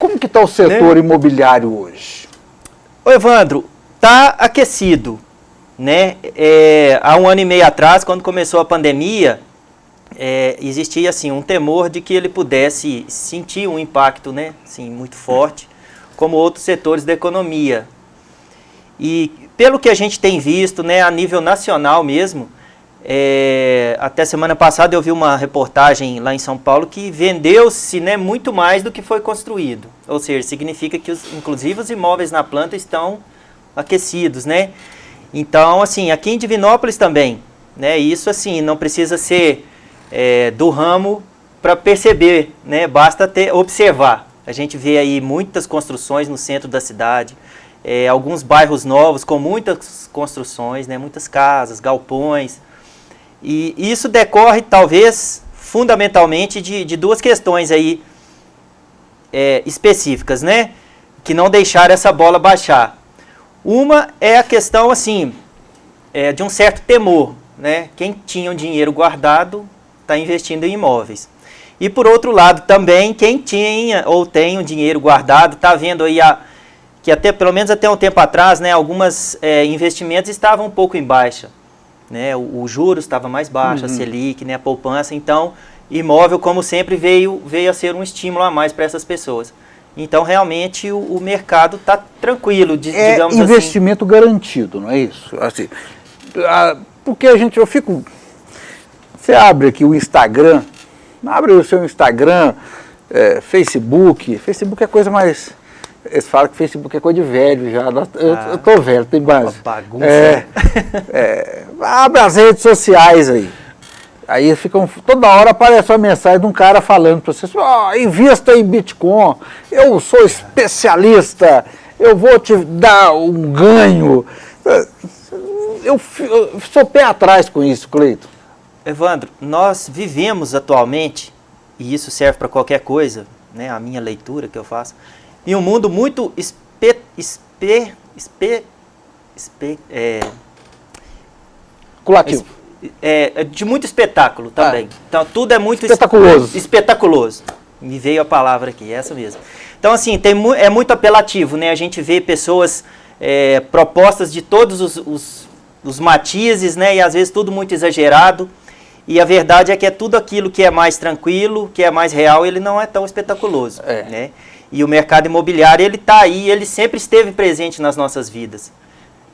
Como que está o setor imobiliário hoje? Ô Evandro, está aquecido, né? Há 1 ano e meio atrás, quando começou a pandemia, existia assim, um temor de que ele pudesse sentir um impacto, né, assim, muito forte, como outros setores da economia. E pelo que a gente tem visto, né, a nível nacional mesmo, até semana passada eu vi uma reportagem lá em São Paulo que vendeu-se, né, muito mais do que foi construído. Ou seja, significa que inclusive os imóveis na planta estão aquecidos, né? Então, assim, aqui em Divinópolis também, né? Isso, assim, não precisa ser do ramo para perceber, né? Basta observar. A gente vê aí muitas construções no centro da cidade, alguns bairros novos com muitas construções, né? Muitas casas, galpões. E isso decorre, talvez, fundamentalmente de duas questões aí específicas, né? Que não deixaram essa bola baixar. Uma é a questão, assim, de um certo temor, né? Quem tinha o dinheiro guardado está investindo em imóveis. E, por outro lado, também, quem tinha ou tem o dinheiro guardado, está vendo aí que até, pelo menos até um tempo atrás, né, alguns investimentos estavam um pouco em baixa. Né, o juros estava mais baixo, a Selic, né, a poupança, então imóvel, como sempre, veio a ser um estímulo a mais para essas pessoas. Então, realmente, o mercado está tranquilo, digamos assim. Investimento garantido, não é isso? Assim, porque você abre aqui o Instagram, abre o seu Instagram, Facebook é coisa mais... Eles falam que Facebook é coisa de velho já. Eu tô velho, tem base. Bagunça. Abre as redes sociais aí. Aí toda hora aparece uma mensagem de um cara falando para você, invista em Bitcoin, eu sou especialista, eu vou te dar um ganho. Eu sou pé atrás com isso, Cleiton. Evandro, nós vivemos atualmente, e isso serve para qualquer coisa, né, a minha leitura que eu faço, em um mundo muito especulativo. De muito espetáculo também. Então, tudo é muito espetaculoso. Me veio a palavra aqui, essa mesmo. Então, assim, é muito apelativo, né? A gente vê pessoas, propostas de todos os matizes, né? E às vezes tudo muito exagerado. E a verdade é que tudo aquilo que é mais tranquilo, que é mais real, ele não é tão espetaculoso, né? E o mercado imobiliário, ele está aí, ele sempre esteve presente nas nossas vidas.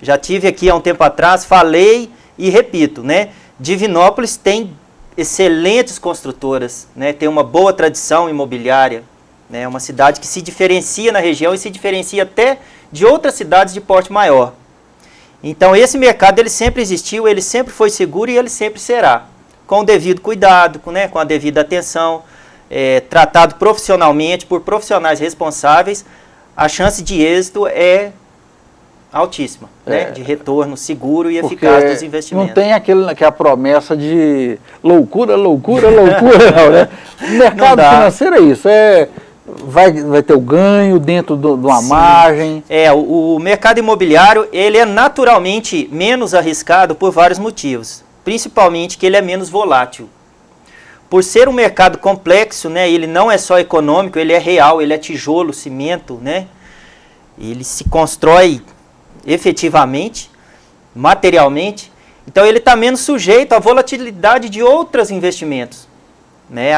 Já tive aqui há um tempo atrás, falei e repito, né? Divinópolis tem excelentes construtoras, né? Tem uma boa tradição imobiliária, né? É uma cidade que se diferencia na região e se diferencia até de outras cidades de porte maior. Então esse mercado ele sempre existiu, ele sempre foi seguro e ele sempre será. Com o devido cuidado, né? Com a devida atenção, tratado profissionalmente, por profissionais responsáveis, a chance de êxito é altíssima, né? De retorno seguro e eficaz dos investimentos. Não tem aquela promessa de loucura, não, né? O mercado financeiro é isso, vai ter o ganho dentro de uma margem. O mercado imobiliário, ele é naturalmente menos arriscado por vários motivos, principalmente que ele é menos volátil. Por ser um mercado complexo, né, ele não é só econômico, ele é real, ele é tijolo, cimento, né? Ele se constrói efetivamente, materialmente, então ele está menos sujeito à volatilidade de outros investimentos, né?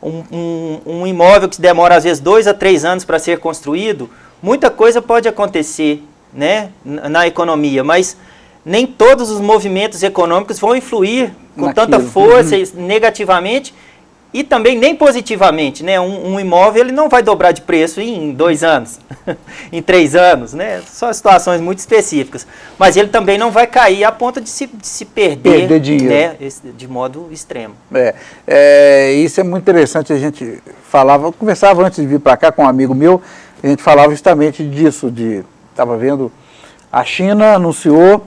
Um imóvel que demora às vezes 2 a 3 anos para ser construído, muita coisa pode acontecer, né, na economia, mas nem todos os movimentos econômicos vão influir com tanta força negativamente e também nem positivamente, né? Um imóvel ele não vai dobrar de preço em 2 anos, em 3 anos, né? Só situações muito específicas. Mas ele também não vai cair a ponto de se perder dinheiro, né? De modo extremo. Isso é muito interessante, a gente conversava antes de vir para cá com um amigo meu, a gente falava justamente disso, estava vendo, a China anunciou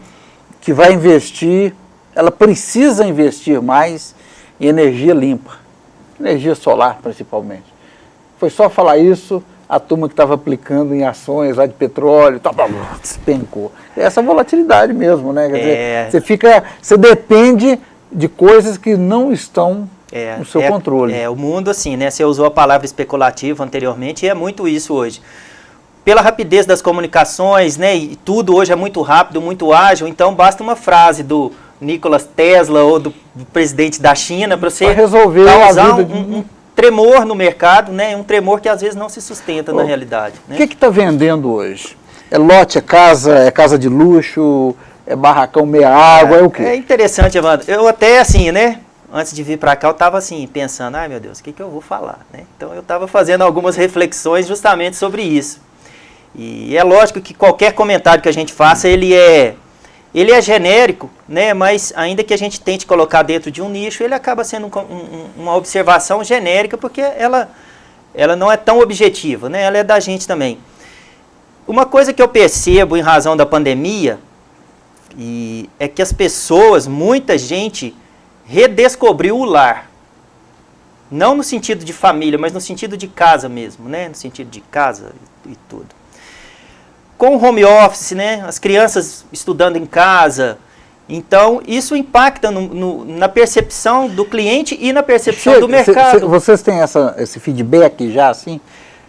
que vai investir, ela precisa investir mais em energia limpa, energia solar principalmente. Foi só falar isso, a turma que estava aplicando em ações lá de petróleo, despencou. É essa volatilidade mesmo, né? Quer dizer, você depende de coisas que não estão no seu controle. O mundo, assim, né? Você usou a palavra especulativo anteriormente, e é muito isso hoje. Pela rapidez das comunicações, né? E tudo hoje é muito rápido, muito ágil, então basta uma frase do Nikola Tesla ou do presidente da China para você resolver causar um tremor no mercado, né? Um tremor que às vezes não se sustenta na realidade. O que está vendendo hoje? É lote, é casa de luxo, é barracão meia água, é o quê? É interessante, Evandro. Eu até assim, né? Antes de vir para cá, eu estava assim, pensando, ai meu Deus, o que eu vou falar? Né? Então eu estava fazendo algumas reflexões justamente sobre isso. E é lógico que qualquer comentário que a gente faça, ele é genérico, né? Mas ainda que a gente tente colocar dentro de um nicho, ele acaba sendo uma observação genérica, porque ela não é tão objetiva, né? Ela é da gente também. Uma coisa que eu percebo em razão da pandemia é que as pessoas, muita gente, redescobriu o lar. Não no sentido de família, mas no sentido de casa mesmo, né? No sentido de casa e tudo. Com o home office, né? As crianças estudando em casa. Então, isso impacta na percepção do cliente e na percepção do mercado. Vocês têm esse feedback já, assim?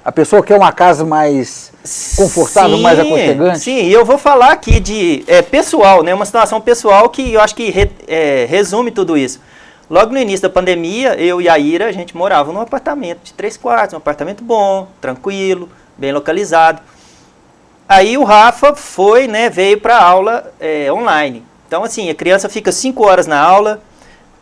A pessoa quer uma casa mais confortável, mais aconchegante? Sim, e eu vou falar aqui de pessoal, né? Uma situação pessoal que eu acho que resume tudo isso. Logo no início da pandemia, eu e a Ira, a gente morava num apartamento de 3 quartos, um apartamento bom, tranquilo, bem localizado. Aí o Rafa foi, né, veio para a aula online. Então, assim, a criança fica 5 horas na aula,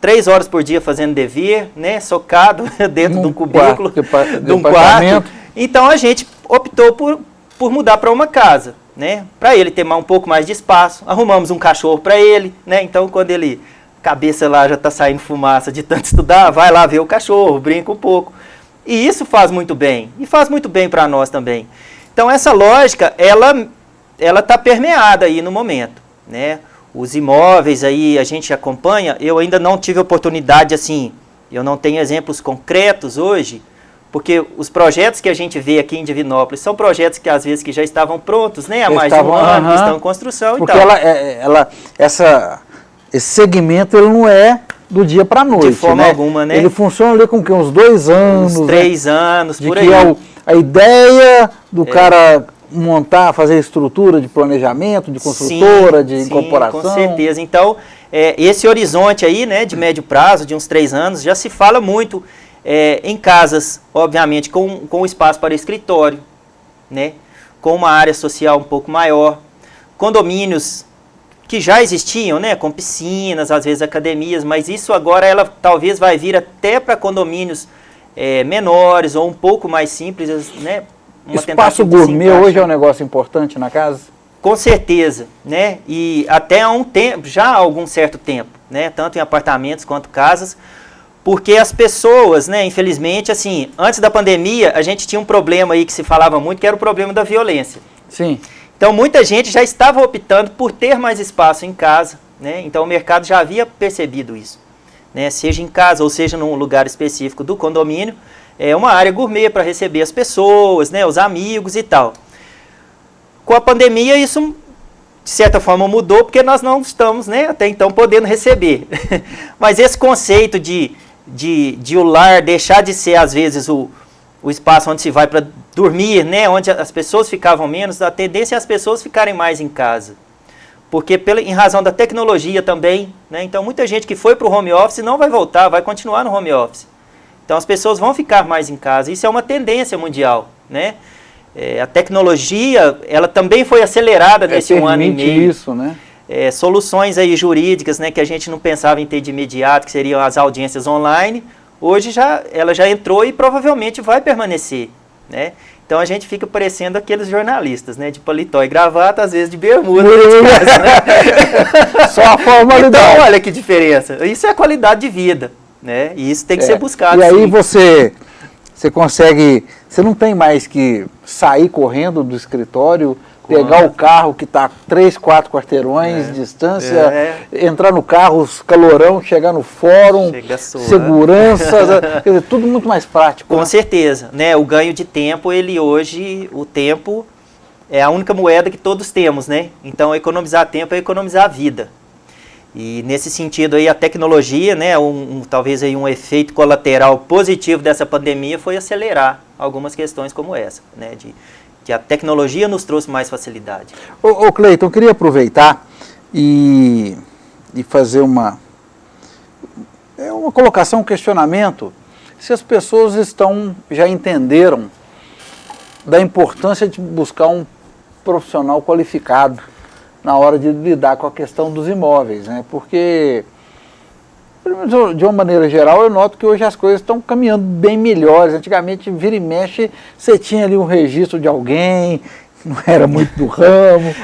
3 horas por dia fazendo dever, né, socado dentro de um cubículo, de um quarto. Então, a gente optou por mudar para uma casa, né, para ele ter um pouco mais de espaço. Arrumamos um cachorro para ele, né, então quando ele, cabeça lá já está saindo fumaça de tanto estudar, vai lá ver o cachorro, brinca um pouco. E isso faz muito bem, e faz muito bem para nós também. Então, essa lógica, ela está permeada aí no momento, né? Os imóveis aí, a gente acompanha, eu ainda não tive oportunidade, assim, eu não tenho exemplos concretos hoje, porque os projetos que a gente vê aqui em Divinópolis são projetos que, às vezes, que já estavam prontos, né? Há mais de um ano, que estão em construção porque e tal. Esse segmento, ele não é do dia para a noite, de forma alguma, né? Ele funciona ali com uns 2 anos, uns 3 anos, por aí. A ideia do cara montar, fazer estrutura de planejamento, de construtora, de incorporação. Com certeza. Então, esse horizonte aí, né, de médio prazo, de uns 3 anos, já se fala muito em casas, obviamente, com espaço para escritório, né, com uma área social um pouco maior, condomínios que já existiam, né, com piscinas, às vezes academias, mas isso agora ela talvez vai vir até para condomínios menores ou um pouco mais simples, né? Espaço gourmet hoje é um negócio importante na casa? Com certeza, né? E até há um tempo, já há algum certo tempo, né? Tanto em apartamentos quanto casas, porque as pessoas, né? Infelizmente, assim, antes da pandemia, a gente tinha um problema aí que se falava muito, que era o problema da violência. Sim. Então, muita gente já estava optando por ter mais espaço em casa, né? Então, o mercado já havia percebido isso. Né, seja em casa ou seja num lugar específico do condomínio, é uma área gourmet para receber as pessoas, né, os amigos e tal. Com a pandemia isso, de certa forma, mudou, porque nós não estamos, né, até então podendo receber. Mas esse conceito de o lar deixar de ser, às vezes, o espaço onde se vai para dormir, né, onde as pessoas ficavam menos, a tendência é as pessoas ficarem mais em casa. Porque em razão da tecnologia também, né? Então muita gente que foi para o home office não vai voltar, vai continuar no home office. Então as pessoas vão ficar mais em casa, isso é uma tendência mundial, né? A tecnologia, ela também foi acelerada nesse 1 ano e meio. Isso, né? Soluções aí jurídicas, né, que a gente não pensava em ter de imediato, que seriam as audiências online, hoje ela já entrou e provavelmente vai permanecer, né? Então a gente fica parecendo aqueles jornalistas, né? De paletó e gravata, às vezes de bermuda. Só a formalidade. Então, olha que diferença. Isso é a qualidade de vida, né? E isso tem que ser buscado. E aí você consegue, você não tem mais que sair correndo do escritório, pegar o carro que está 3, 4 quarteirões de distância, entrar no carro, calorão, chegar no fórum, segurança, quer dizer, tudo muito mais prático. Com certeza, né? O ganho de tempo, o tempo é a única moeda que todos temos, né? Então, economizar tempo é economizar vida. E nesse sentido aí a tecnologia, né, talvez aí um efeito colateral positivo dessa pandemia foi acelerar algumas questões como essa, né, que a tecnologia nos trouxe mais facilidade. Ô Cleiton, eu queria aproveitar e fazer uma colocação, um questionamento, se as pessoas já entenderam da importância de buscar um profissional qualificado na hora de lidar com a questão dos imóveis, né? Porque, de uma maneira geral, eu noto que hoje as coisas estão caminhando bem melhores. Antigamente, vira e mexe, você tinha ali um registro de alguém, não era muito do ramo,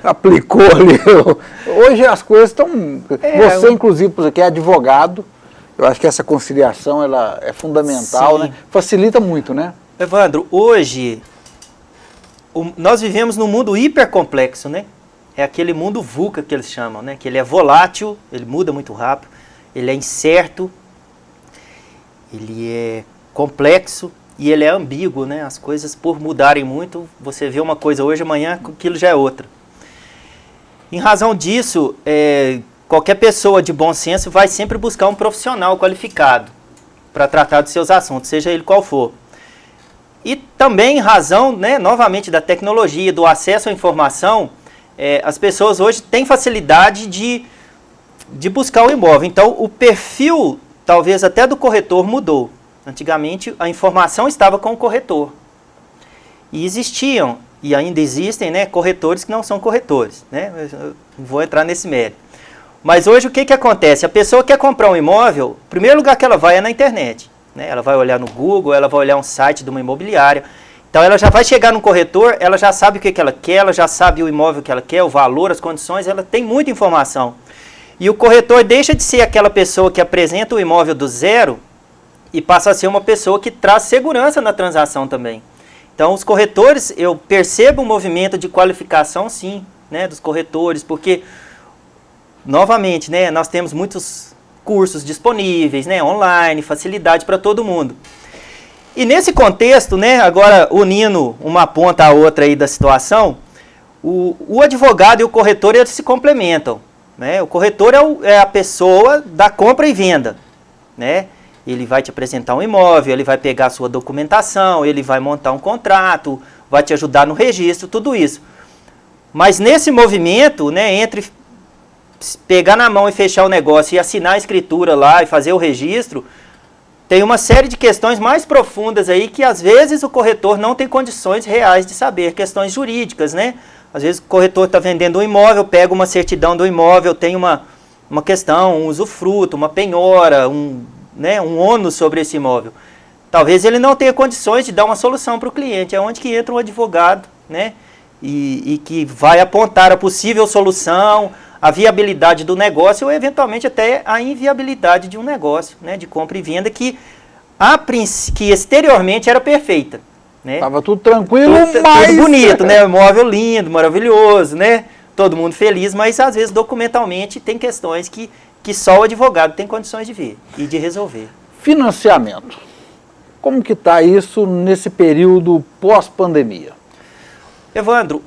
aplicou ali. Hoje as coisas estão... Você, inclusive, que é advogado, eu acho que essa conciliação ela é fundamental, né? Facilita muito, né? Evandro, hoje nós vivemos num mundo hipercomplexo, né? É aquele mundo VUCA que eles chamam, né? Que ele é volátil, ele muda muito rápido, ele é incerto, ele é complexo e ele é ambíguo, né? As coisas, por mudarem muito, você vê uma coisa hoje, amanhã aquilo já é outra. Em razão disso, qualquer pessoa de bom senso vai sempre buscar um profissional qualificado para tratar dos seus assuntos, seja ele qual for. E também em razão, né, novamente, da tecnologia, do acesso à informação, as pessoas hoje têm facilidade de buscar o imóvel. Então, o perfil, talvez até do corretor, mudou. Antigamente, a informação estava com o corretor. E existiam, e ainda existem, né, corretores que não são corretores. Né? Eu não vou entrar nesse mérito. Mas hoje, o que acontece? A pessoa quer comprar um imóvel, o primeiro lugar que ela vai é na internet. Né? Ela vai olhar no Google, ela vai olhar um site de uma imobiliária. Então ela já vai chegar no corretor, ela já sabe o que ela quer, ela já sabe o imóvel que ela quer, o valor, as condições, ela tem muita informação. E o corretor deixa de ser aquela pessoa que apresenta o imóvel do zero e passa a ser uma pessoa que traz segurança na transação também. Então os corretores, eu percebo um movimento de qualificação sim, né, dos corretores, porque, novamente, né, nós temos muitos cursos disponíveis, né, online, facilidade para todo mundo. E nesse contexto, né, agora unindo uma ponta à outra aí da situação, o advogado e o corretor eles se complementam. Né? O corretor é a pessoa da compra e venda. Né? Ele vai te apresentar um imóvel, ele vai pegar a sua documentação, ele vai montar um contrato, vai te ajudar no registro, tudo isso. Mas nesse movimento, né, entre pegar na mão e fechar o negócio e assinar a escritura lá e fazer o registro, tem uma série de questões mais profundas aí que às vezes o corretor não tem condições reais de saber, questões jurídicas, né? Às vezes o corretor está vendendo um imóvel, pega uma certidão do imóvel, tem uma questão, um usufruto, uma penhora, né, um ônus sobre esse imóvel. Talvez ele não tenha condições de dar uma solução para o cliente, é onde que entra um advogado, né? E que vai apontar a possível solução, a viabilidade do negócio ou eventualmente até a inviabilidade de um negócio, né, de compra e venda que exteriormente era perfeita. Né? Tava tudo tranquilo, mas... Tudo bonito, né? Imóvel lindo, maravilhoso, né? Todo mundo feliz, mas às vezes documentalmente tem questões que só o advogado tem condições de ver e de resolver. Financiamento. Como que está isso nesse período pós-pandemia? Evandro,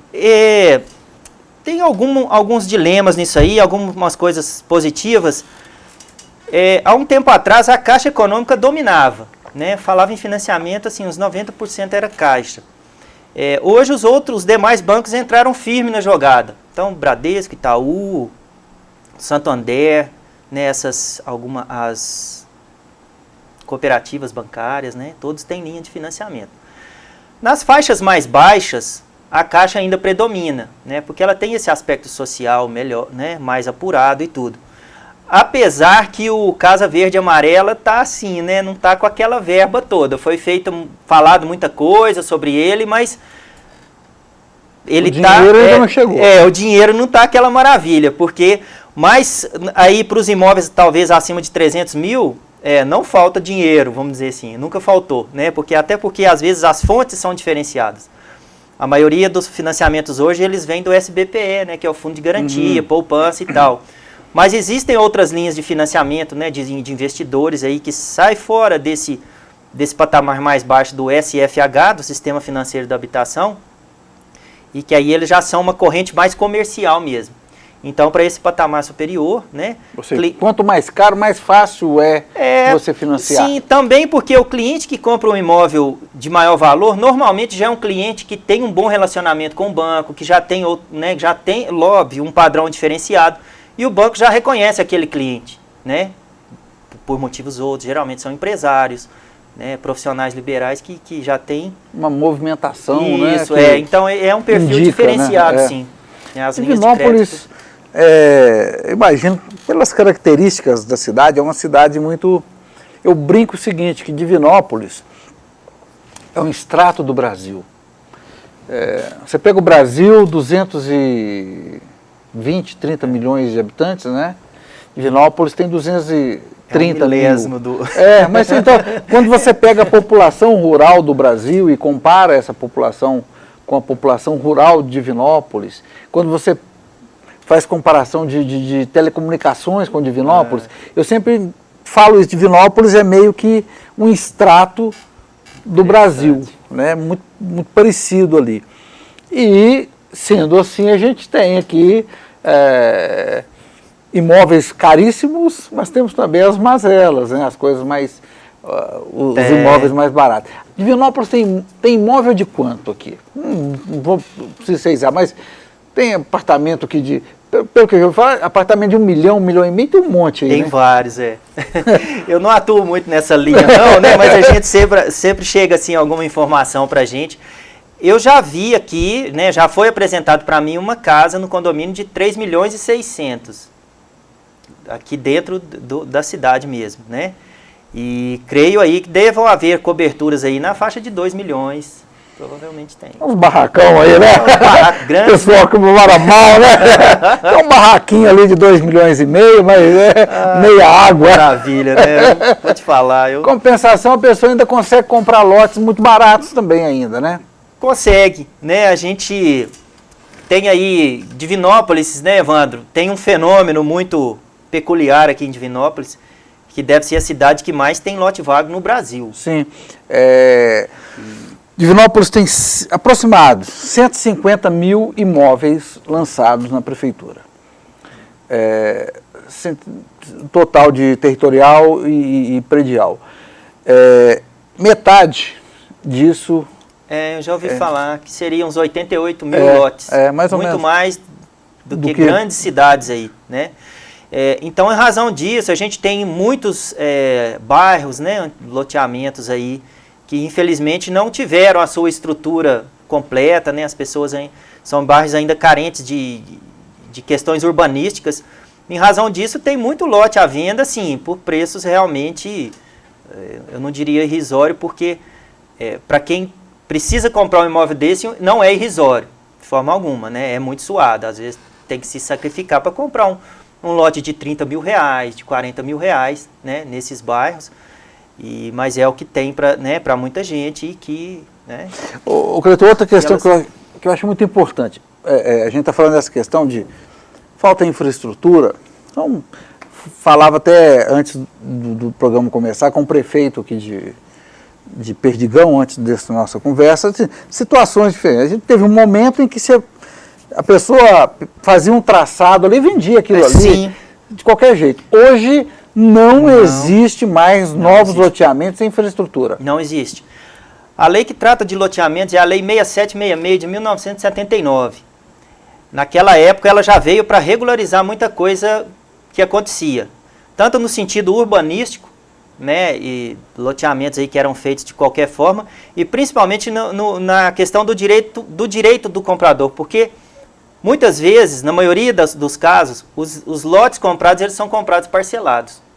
tem alguns dilemas nisso aí, algumas coisas positivas. Há um tempo atrás, a Caixa Econômica dominava, né? Falava em financiamento, assim, uns 90% era Caixa. Hoje, os demais bancos entraram firme na jogada. Então, Bradesco, Itaú, Santander, né? As cooperativas bancárias, né? Todos têm linha de financiamento. Nas faixas mais baixas, a Caixa ainda predomina, né, porque ela tem esse aspecto social melhor, né, mais apurado e tudo. Apesar que o Casa Verde e Amarela tá assim, né, não tá com aquela verba toda. Foi falado muita coisa sobre ele, mas ele o dinheiro ainda não chegou. O dinheiro não tá aquela maravilha, porque mas aí para os imóveis talvez acima de 300 mil, não falta dinheiro, vamos dizer assim, nunca faltou, né, até porque às vezes as fontes são diferenciadas. A maioria dos financiamentos hoje, eles vêm do SBPE, né, que é o Fundo de Garantia, poupança e tal. Mas existem outras linhas de financiamento, né, de investidores aí que saem fora desse patamar mais baixo do SFH, do Sistema Financeiro da Habitação, e que aí eles já são uma corrente mais comercial mesmo. Então, para esse patamar superior, né? Ou seja, quanto mais caro, mais fácil você financiar. Sim, também porque o cliente que compra um imóvel de maior valor, normalmente já é um cliente que tem um bom relacionamento com o banco, que já tem, né, lobby, um padrão diferenciado, e o banco já reconhece aquele cliente, né? Por motivos outros, geralmente são empresários, né, profissionais liberais que já tem uma movimentação, isso, né? Então é um perfil diferenciado, né? Sim. As linhas Divinópolis, imagino, pelas características da cidade, é uma cidade muito... Eu brinco o seguinte, que Divinópolis é um extrato do Brasil. Você pega o Brasil, 220, 30 milhões de habitantes, né? Divinópolis tem 230 mil. Mas então, quando você pega a população rural do Brasil e compara essa população com a população rural de Divinópolis, quando você faz comparação de telecomunicações com Divinópolis, eu sempre falo isso, Divinópolis é meio que um extrato do Brasil, né? Muito, muito parecido ali. E, sendo assim, a gente tem aqui imóveis caríssimos, mas temos também as mazelas, né? As coisas mais... os imóveis mais baratos. Divinópolis tem imóvel de quanto aqui? Não vou precisar, mas tem apartamento aqui pelo que eu falo, apartamento de 1 milhão, 1,5 milhão, tem um monte aí, Tem, né? vários, Eu não atuo muito nessa linha não, né? Mas a gente sempre chega assim alguma informação pra gente. Eu já vi aqui, né, já foi apresentado para mim uma casa no condomínio de 3 milhões e 600. Aqui dentro da cidade mesmo, né? E creio aí que devam haver coberturas aí na faixa de 2 milhões. Provavelmente tem. Uns barracão aí, né? Barraco grande. Pessoal que mora mal, né? Tem um barraquinho ali de 2,5 milhões, mas meia água. Maravilha, né? Vou te falar. Compensação, a pessoa ainda consegue comprar lotes muito baratos também ainda, né? Consegue, né? A gente tem aí Divinópolis, né, Evandro? Tem um fenômeno muito peculiar aqui em Divinópolis, que deve ser a cidade que mais tem lote vago no Brasil. Sim. Divinópolis tem aproximados 150 mil imóveis lançados na prefeitura. Total de territorial e predial. Metade disso... eu já ouvi falar que seriam uns 88 mil lotes. Mais ou muito menos. mais do que grandes cidades aí, né? Então, em razão disso, a gente tem muitos bairros, né, loteamentos aí, que infelizmente não tiveram a sua estrutura completa, né? As pessoas são bairros ainda carentes de questões urbanísticas. Em razão disso, tem muito lote à venda, sim, por preços realmente, eu não diria irrisório, porque para quem precisa comprar um imóvel desse, não é irrisório, de forma alguma, né? É muito suado, às vezes tem que se sacrificar para comprar um lote de 30 mil reais, de 40 mil reais, né? Nesses bairros. Mas é o que tem para muita gente e que... Né, Cleiton, outra questão que eu acho muito importante. A gente está falando dessa questão de falta de infraestrutura. Então, falava até antes do programa começar com o prefeito aqui de Perdigão, antes dessa nossa conversa, situações diferentes. A gente teve um momento em que a pessoa fazia um traçado ali e vendia aquilo ali, sim, de qualquer jeito. Hoje... Não existe mais novos loteamentos sem infraestrutura. Não existe. A lei que trata de loteamentos é a Lei 6766 de 1979. Naquela época ela já veio para regularizar muita coisa que acontecia. Tanto no sentido urbanístico, né, e loteamentos aí que eram feitos de qualquer forma, e principalmente na questão do direito do comprador, porque muitas vezes, na maioria dos casos, os lotes comprados eles são comprados parcelados.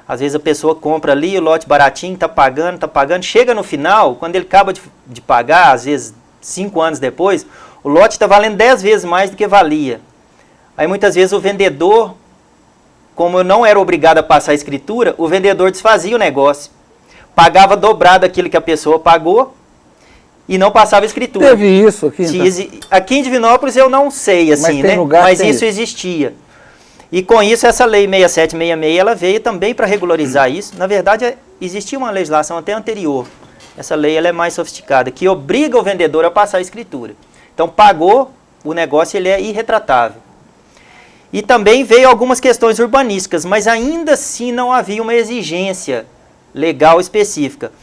Às vezes a pessoa compra ali o lote baratinho, está pagando, chega no final, quando ele acaba de pagar, às vezes 5 anos depois, o lote está valendo 10 vezes mais do que valia. Aí muitas vezes o vendedor, como eu não era obrigado a passar a escritura, o vendedor desfazia o negócio. Pagava dobrado aquilo que a pessoa pagou e não passava a escritura. Teve isso aqui? Aqui em Divinópolis eu não sei, assim, né? Mas isso existia. E com isso, essa lei 6766, ela veio também para regularizar isso. Na verdade, existia uma legislação até anterior. Essa lei ela é mais sofisticada, que obriga o vendedor a passar a escritura. Então, pagou, o negócio ele é irretratável. E também veio algumas questões urbanísticas, mas ainda assim não havia uma exigência legal específica.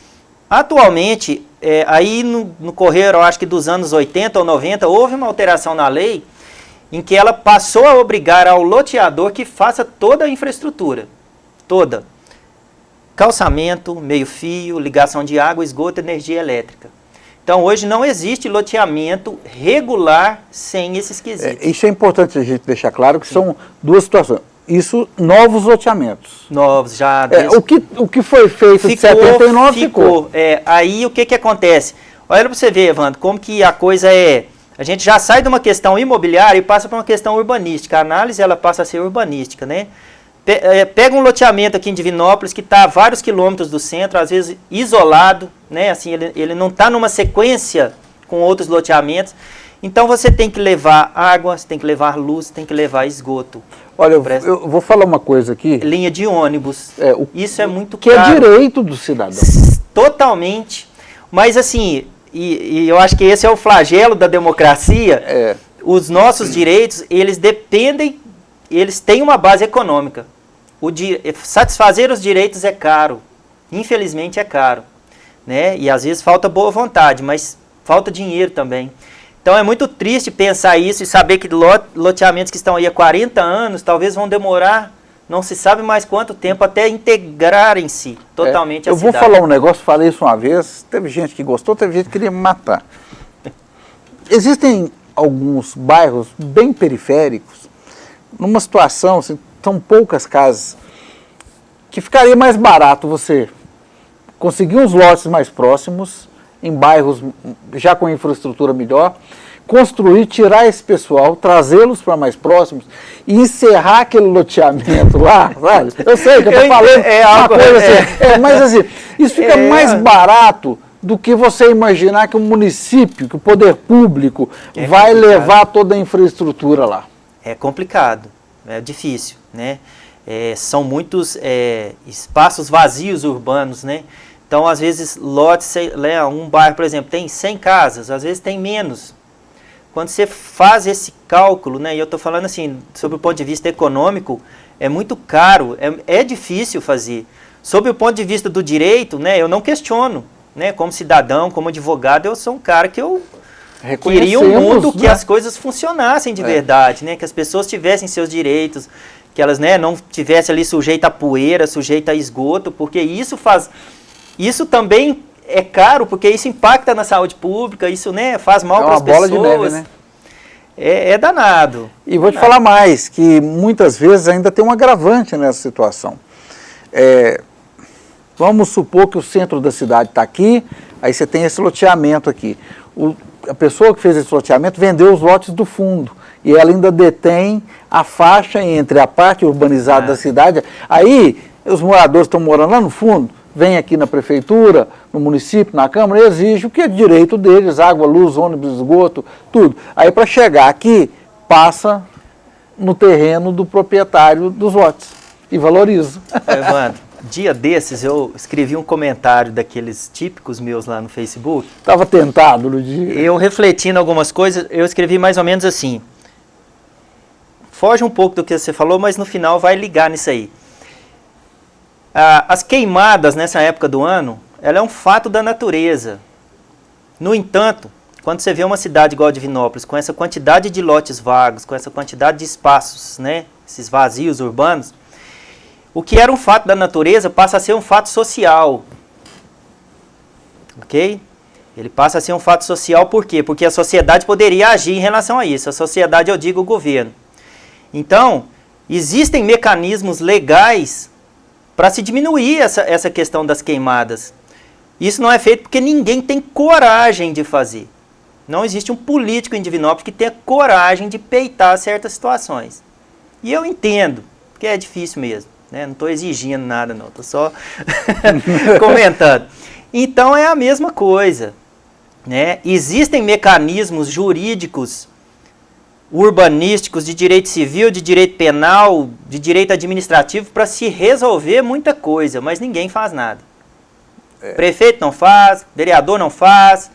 Atualmente, aí no correr, eu acho que dos anos 80 ou 90, houve uma alteração na lei em que ela passou a obrigar ao loteador que faça toda a infraestrutura, toda. Calçamento, meio-fio, ligação de água, esgoto, energia elétrica. Então, hoje não existe loteamento regular sem esses quesitos. Isso é importante a gente deixar claro que são duas situações. Isso, novos loteamentos. Novos, já... O que foi feito de 79 ficou. Aí o que acontece? Olha para você ver, Evandro, como que a coisa é... A gente já sai de uma questão imobiliária e passa para uma questão urbanística. A análise ela passa a ser urbanística, né? Pega um loteamento aqui em Divinópolis que está a vários quilômetros do centro, às vezes isolado, né? Assim, ele não está numa sequência com outros loteamentos. Então você tem que levar água, você tem que levar luz, você tem que levar esgoto. Olha, eu vou falar uma coisa aqui. Linha de ônibus. Isso é muito caro. Que é direito do cidadão. Totalmente. Mas assim, e eu acho que esse é o flagelo da democracia. Os nossos direitos, eles dependem, eles têm uma base econômica. Satisfazer os direitos é caro. Infelizmente é caro. Né? E às vezes falta boa vontade, mas falta dinheiro também. Então é muito triste pensar isso e saber que loteamentos que estão aí há 40 anos talvez vão demorar, não se sabe mais quanto tempo, até integrarem-se totalmente a cidade. Eu vou falar um negócio, falei isso uma vez, teve gente que gostou, teve gente que queria me matar. Existem alguns bairros bem periféricos, numa situação, assim, são poucas casas, que ficaria mais barato você conseguir uns lotes mais próximos, em bairros já com infraestrutura melhor, construir, tirar esse pessoal, trazê-los para mais próximos e encerrar aquele loteamento lá, sabe? Eu sei que eu estou falando uma coisa assim, mas assim, isso fica mais barato do que você imaginar que o município, que o poder público vai levar toda a infraestrutura lá. É complicado, é difícil, né? São muitos espaços vazios urbanos, né? Então, às vezes, lotes, um bairro, por exemplo, tem 100 casas, às vezes tem menos. Quando você faz esse cálculo, né, e eu estou falando assim, sob o ponto de vista econômico, é muito caro, é difícil fazer. Sob o ponto de vista do direito, né, eu não questiono, né, como cidadão, como advogado, eu sou um cara que eu queria um mundo que as coisas funcionassem de verdade, né, que as pessoas tivessem seus direitos, que elas, né, não tivessem ali sujeita a poeira, sujeita a esgoto, porque isso também é caro, porque isso impacta na saúde pública, isso, né, faz mal para as pessoas. É uma bola de neve, né? É danado. E vou te falar mais, que muitas vezes ainda tem um agravante nessa situação. Vamos supor que o centro da cidade está aqui, aí você tem esse loteamento aqui. A pessoa que fez esse loteamento vendeu os lotes do fundo, e ela ainda detém a faixa entre a parte urbanizada da cidade. Aí, os moradores estão morando lá no fundo, vem aqui na prefeitura, no município, na Câmara, e exige o que é direito deles, água, luz, ônibus, esgoto, tudo. Aí para chegar aqui, passa no terreno do proprietário dos lotes e valoriza. Evandro, dia desses eu escrevi um comentário daqueles típicos meus lá no Facebook. Estava tentado no dia. Eu refletindo algumas coisas, eu escrevi mais ou menos assim. Foge um pouco do que você falou, mas no final vai ligar nisso aí. As queimadas nessa época do ano, ela é um fato da natureza. No entanto, quando você vê uma cidade igual a Divinópolis, com essa quantidade de lotes vagos, com essa quantidade de espaços, né, esses vazios urbanos, o que era um fato da natureza passa a ser um fato social. Ok? Ele passa a ser um fato social por quê? Porque a sociedade poderia agir em relação a isso. A sociedade, eu digo, o governo. Então, existem mecanismos legais para se diminuir essa questão das queimadas. Isso não é feito porque ninguém tem coragem de fazer. Não existe um político em Divinópolis que tenha coragem de peitar certas situações. E eu entendo, que é difícil mesmo. Né? Não estou exigindo nada, não. Estou só comentando. Então é a mesma coisa. Né? Existem mecanismos jurídicos, urbanísticos, de direito civil, de direito penal, de direito administrativo para se resolver muita coisa, mas ninguém faz nada. Prefeito não faz, vereador não faz,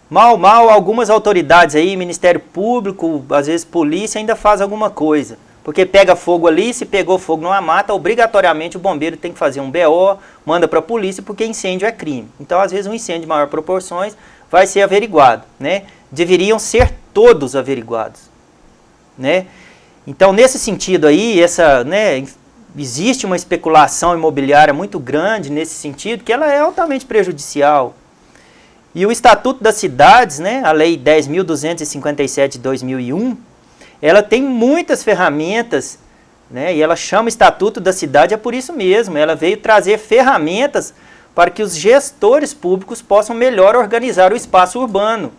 mal algumas autoridades aí, Ministério Público, às vezes polícia, ainda faz alguma coisa, Porque pega fogo ali, se pegou fogo numa mata, obrigatoriamente o bombeiro tem que fazer um BO, manda para a polícia, porque incêndio é crime. Então, às vezes, um incêndio de maior proporções vai ser averiguado, né? Deveriam ser todos averiguados, né? Então, nesse sentido aí, existe uma especulação imobiliária muito grande nesse sentido, que ela é altamente prejudicial. E o Estatuto das Cidades, né, a Lei 10.257 de 2001, ela tem muitas ferramentas, né, e ela chama Estatuto da Cidade, é por isso mesmo, ela veio trazer ferramentas para que os gestores públicos possam melhor organizar o espaço urbano,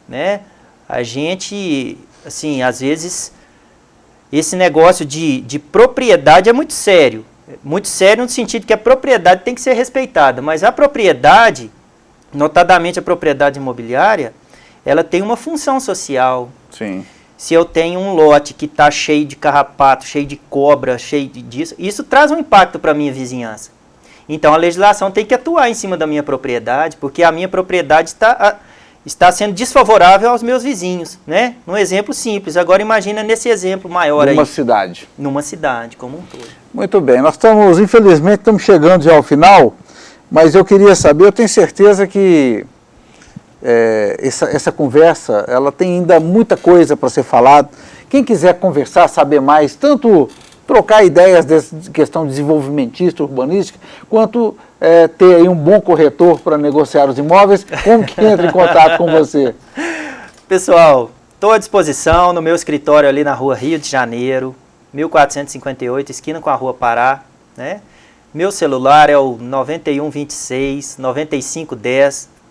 né? A gente, assim, às vezes, esse negócio de propriedade é muito sério no sentido que a propriedade tem que ser respeitada, mas a propriedade, notadamente a propriedade imobiliária, ela tem uma função social. Sim. Se eu tenho um lote que está cheio de carrapato, cheio de cobra, cheio disso, isso traz um impacto para a minha vizinhança. Então a legislação tem que atuar em cima da minha propriedade, porque a minha propriedade está sendo desfavorável aos meus vizinhos, né? Num exemplo simples. Agora imagina nesse exemplo maior aí. Numa cidade. Numa cidade como um todo. Muito bem. Nós infelizmente, estamos chegando já ao final, mas eu queria saber, eu tenho certeza que essa conversa, ela tem ainda muita coisa para ser falada. Quem quiser conversar, saber mais, tanto trocar ideias dessa questão desenvolvimentista, urbanística, quanto ter aí um bom corretor para negociar os imóveis, como que entra em contato com você? Pessoal, estou à disposição no meu escritório ali na rua Rio de Janeiro, 1458, esquina com a rua Pará, né? Meu celular é o 9126-9510,